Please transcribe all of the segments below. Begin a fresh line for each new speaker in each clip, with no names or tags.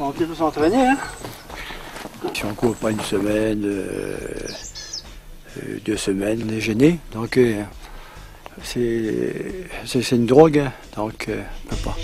Donc il faut s'entraîner. Hein. Si on court pas une semaine, 2 semaines, on est gêné. Donc c'est une drogue, hein. Donc on peut pas.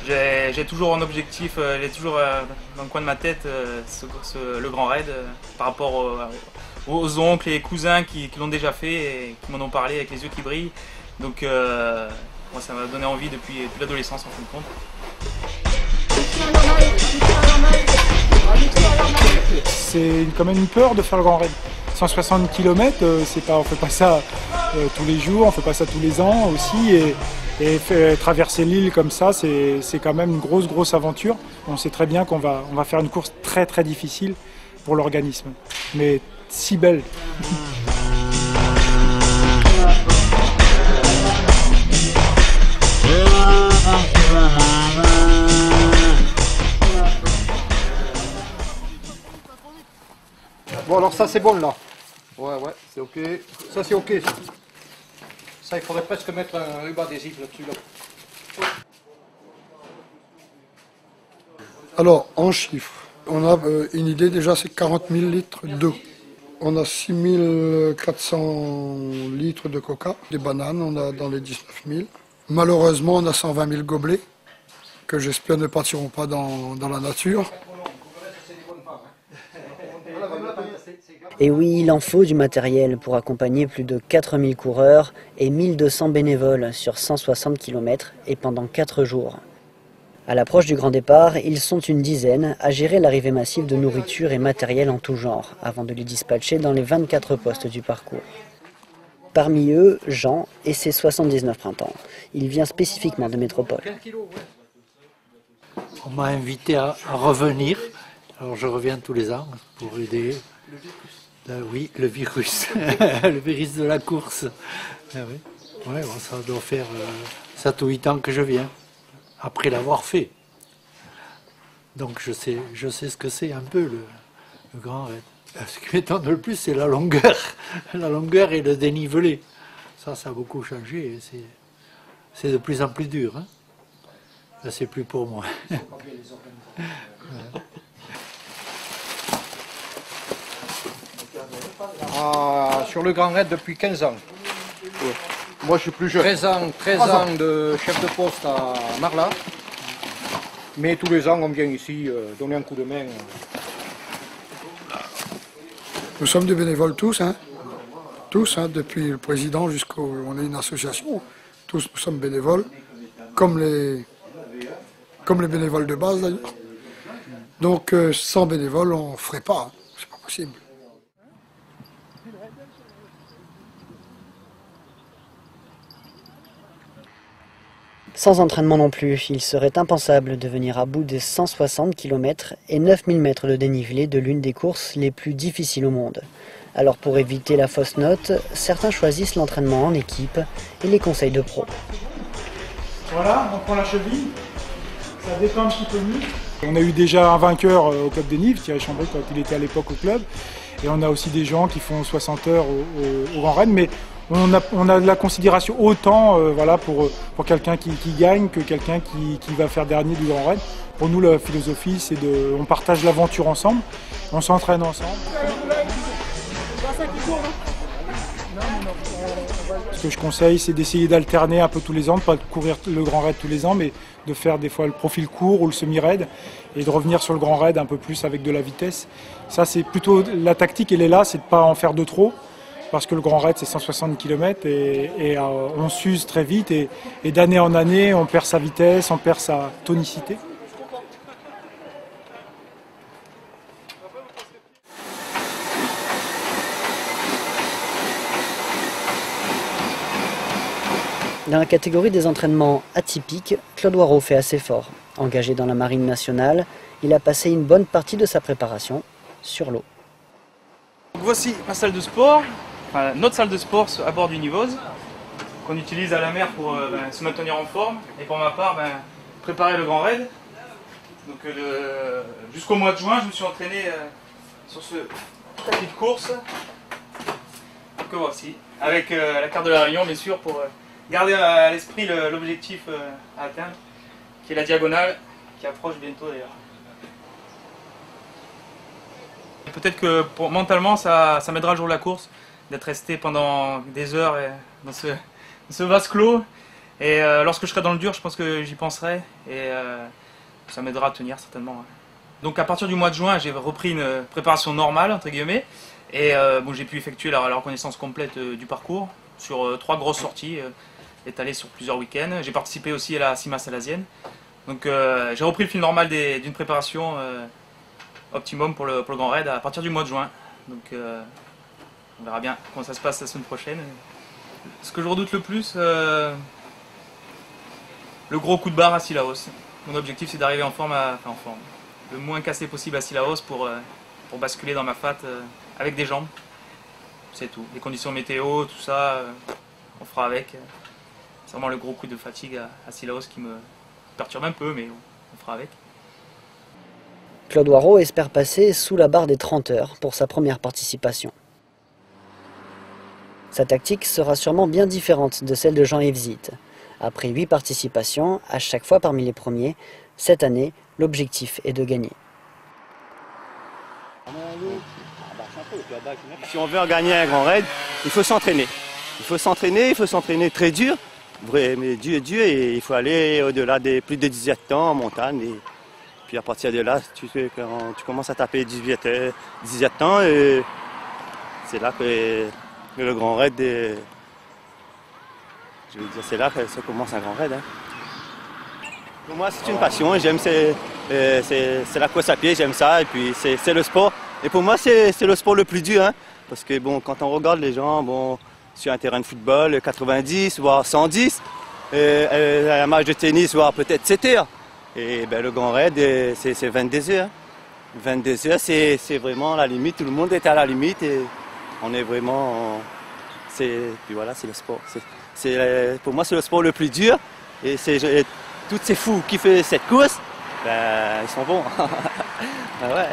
J'ai toujours un objectif, j'ai toujours dans le coin de ma tête le Grand Raid par rapport aux oncles et cousins qui l'ont déjà fait et qui m'en ont parlé avec les yeux qui brillent. Donc moi ça m'a donné envie depuis l'adolescence en fin de compte.
C'est quand même une peur de faire le Grand Raid. 160 km, on ne fait pas ça tous les jours, on ne fait pas ça tous les ans aussi. Et traverser l'île comme ça, c'est quand même une grosse aventure. On sait très bien qu'on va faire une course très difficile pour l'organisme, mais si belle.
Bon alors ça c'est bon là. Ouais c'est ok. Ça c'est ok ça. Ça il faudrait presque mettre un ruban adhésif là-dessus là.
Alors en chiffres, on a une idée déjà, c'est 40 000 litres d'eau. On a 6 400 litres de coca, des bananes, on a dans les 19 000. Malheureusement on a 120 000 gobelets que j'espère ne partiront pas dans la nature.
Et oui, il en faut du matériel pour accompagner plus de 4000 coureurs et 1200 bénévoles sur 160 km et pendant 4 jours. À l'approche du grand départ, ils sont une dizaine à gérer l'arrivée massive de nourriture et matériel en tout genre, avant de les dispatcher dans les 24 postes du parcours. Parmi eux, Jean et ses 79 printemps. Il vient spécifiquement de métropole.
On m'a invité à revenir, alors je reviens tous les ans pour aider. Oui, le virus, le virus de la course. Ah oui. Ouais, bon, ça doit faire 7 ou 8 ans que je viens, après l'avoir fait. Donc je sais ce que c'est un peu le Grand Raid. Ce qui m'étonne le plus, c'est la longueur. La longueur et le dénivelé. Ça a beaucoup changé. C'est de plus en plus dur. Hein. Là, c'est plus pour moi.
Sur le Grand Raid depuis 15 ans.
Ouais. Moi je suis plus jeune.
13 ans de chef de poste à Marla. Mais tous les ans on vient ici donner un coup de main.
Nous sommes des bénévoles tous, hein. Tous, hein, depuis le président jusqu'au... On est une association. Tous nous sommes bénévoles, comme les bénévoles de base d'ailleurs. Donc sans bénévoles on ne ferait pas, hein. C'est pas possible.
Sans entraînement non plus, il serait impensable de venir à bout des 160 km et 9000 mètres de dénivelé de l'une des courses les plus difficiles au monde. Alors pour éviter la fausse note, certains choisissent l'entraînement en équipe et les conseils de pro.
Voilà, on prend la cheville, ça détend un petit peu mieux. On a eu déjà un vainqueur au Club des Nives, Thierry Chambry, quand il était à l'époque au club. Et on a aussi des gens qui font 60 heures au Grand Raid. Mais on a de la considération autant voilà, pour quelqu'un qui gagne que quelqu'un qui va faire dernier du Grand Raid. Pour nous, la philosophie, c'est on partage l'aventure ensemble, on s'entraîne ensemble. Ce que je conseille, c'est d'essayer d'alterner un peu tous les ans, de ne pas courir le Grand Raid tous les ans, mais de faire des fois le profil court ou le semi-raid et de revenir sur le Grand Raid un peu plus avec de la vitesse. Ça, c'est plutôt la tactique, elle est là, c'est de ne pas en faire de trop, parce que le Grand Raid, c'est 160 km et on s'use très vite et d'année en année, on perd sa vitesse, on perd sa tonicité.
Dans la catégorie des entraînements atypiques, Claude Waraud fait assez fort. Engagé dans la Marine nationale, il a passé une bonne partie de sa préparation sur l'eau.
Voici ma salle de sport, enfin, notre salle de sport à bord du Nivose, qu'on utilise à la mer pour se maintenir en forme. Et pour ma part, préparer le Grand Raid. Donc jusqu'au mois de juin, je me suis entraîné sur ce tapis de course. Que voici, avec la carte de la Réunion bien sûr pour garder à l'esprit l'objectif à atteindre, qui est la diagonale, qui approche bientôt d'ailleurs. Peut-être que mentalement ça m'aidera le jour de la course, d'être resté pendant des heures dans ce vase clos. Et lorsque je serai dans le dur, je pense que j'y penserai et ça m'aidera à tenir certainement. Ouais. Donc à partir du mois de juin, j'ai repris une préparation normale, entre guillemets, et bon, j'ai pu effectuer la reconnaissance complète du parcours sur 3 grosses sorties étalées sur plusieurs week-ends. J'ai participé aussi à la Cima salasienne. Donc j'ai repris le fil normal d'une préparation optimum pour le Grand Raid à partir du mois de juin. Donc on verra bien comment ça se passe la semaine prochaine. Ce que je redoute le plus, le gros coup de barre à Cilaos. Mon objectif c'est d'arriver en forme, le moins cassé possible à Cilaos pour basculer dans ma fat avec des jambes. C'est tout. Les conditions météo, tout ça, on fera avec. C'est vraiment le gros coup de fatigue à Cilaos qui me perturbe un peu, mais on fera avec.
Claude Warraud espère passer sous la barre des 30 heures pour sa première participation. Sa tactique sera sûrement bien différente de celle de Jean-Yves Zitt. Après 8 participations, à chaque fois parmi les premiers, cette année, l'objectif est de gagner.
Si on veut gagner un grand raid, il faut s'entraîner. Il faut s'entraîner très dur, mais dur, et il faut aller au-delà des plus de 17 ans en montagne. Et puis à partir de là, quand tu commences à taper 18 ans, et c'est là que le grand raid, je veux dire, c'est là que ça commence un grand raid. Hein. Pour moi, c'est une passion, j'aime c'est la course à pied, j'aime ça, et puis c'est le sport. Et pour moi, c'est le sport le plus dur, hein, parce que bon, quand on regarde les gens, bon, sur un terrain de football, 90, voire 110, un match de tennis, voire peut-être 7 heures. Et ben, le grand raid, c'est 22 heures. 22 heures, c'est vraiment la limite, tout le monde est à la limite, et on est vraiment... Puis voilà, c'est le sport. Pour moi, c'est le sport le plus dur, et tous ces fous qui font cette course, ben, ils sont bons. Ben ouais.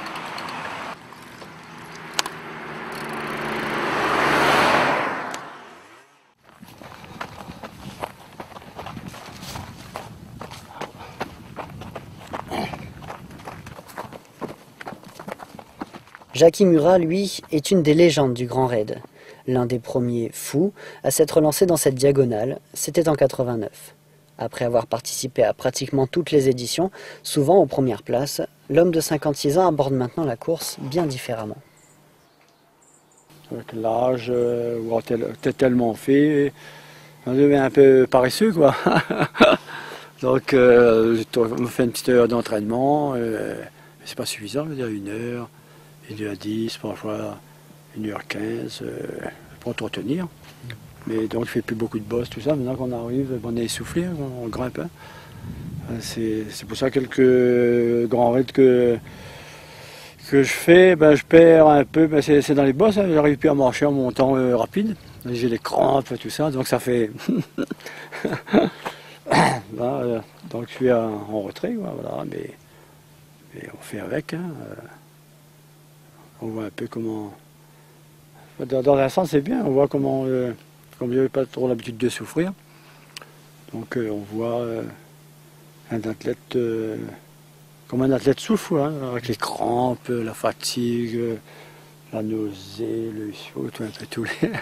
Jackie Murat, lui, est une des légendes du Grand Raid. L'un des premiers fous à s'être lancé dans cette diagonale, c'était en 89. Après avoir participé à pratiquement toutes les éditions, souvent aux premières places, l'homme de 56 ans aborde maintenant la course bien différemment.
Avec l'âge, t'es tellement fait, on devient un peu paresseux, quoi. Donc, on fait une petite heure d'entraînement, c'est pas suffisant, je veux dire 1 heure. 1h10, parfois 1h15, pour trop tenir. Mais donc je fais plus beaucoup de bosses, tout ça. Maintenant qu'on arrive, on est essoufflé, on grimpe. Hein. C'est pour ça quelques grands raids que je fais, ben, je perds un peu, ben, c'est dans les bosses, hein, j'arrive plus à marcher en montant rapide. J'ai les crampes, tout ça, donc ça fait... ben, donc je suis en retrait, voilà, mais on fait avec. Hein, on voit un peu comment... Dans un sens, c'est bien, on voit comment... comme je n'avais pas trop l'habitude de souffrir. Donc on voit un athlète... comme un athlète souffre, hein, avec les crampes, la fatigue, la nausée, le chaud, un peu tous les...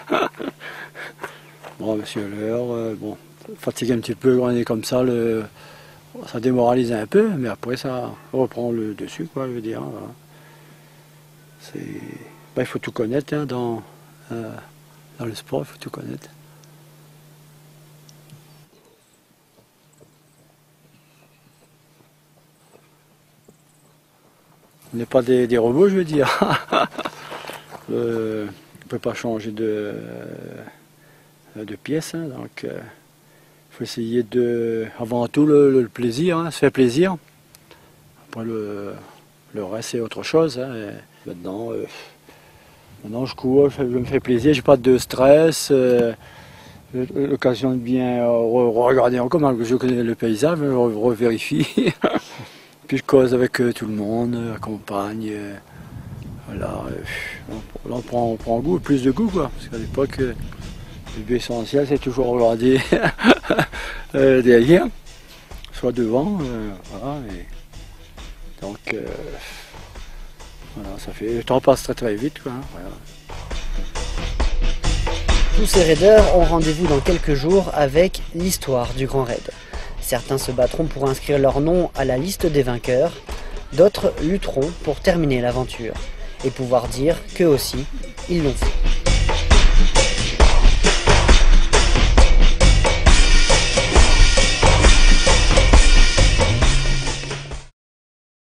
Bon, monsieur l'heure, bon, fatigue un petit peu quand on est comme ça, ça démoralise un peu, mais après ça reprend le dessus, quoi, je veux dire. Voilà. Ben, il faut tout connaître hein, dans le sport, il faut tout connaître. On n'est pas des robots, je veux dire. On ne peut pas changer de pièce, hein, donc il faut essayer avant tout le plaisir, hein, se faire plaisir. Après le reste c'est autre chose. Hein, maintenant, je cours, je me fais plaisir, j'ai pas de stress. L'occasion de bien regarder encore, malgré que je connais le paysage, je revérifie. Puis je cause avec tout le monde, accompagne. Voilà. Là on prend goût, plus de goût, quoi. Parce qu'à l'époque, le but essentiel c'est toujours regarder derrière, soit devant, voilà. Donc voilà, ça fait, le temps passe très très vite, quoi, hein, voilà.
Tous ces raiders ont rendez-vous dans quelques jours avec l'histoire du Grand Raid. Certains se battront pour inscrire leur nom à la liste des vainqueurs, d'autres lutteront pour terminer l'aventure et pouvoir dire qu'eux aussi, ils l'ont fait.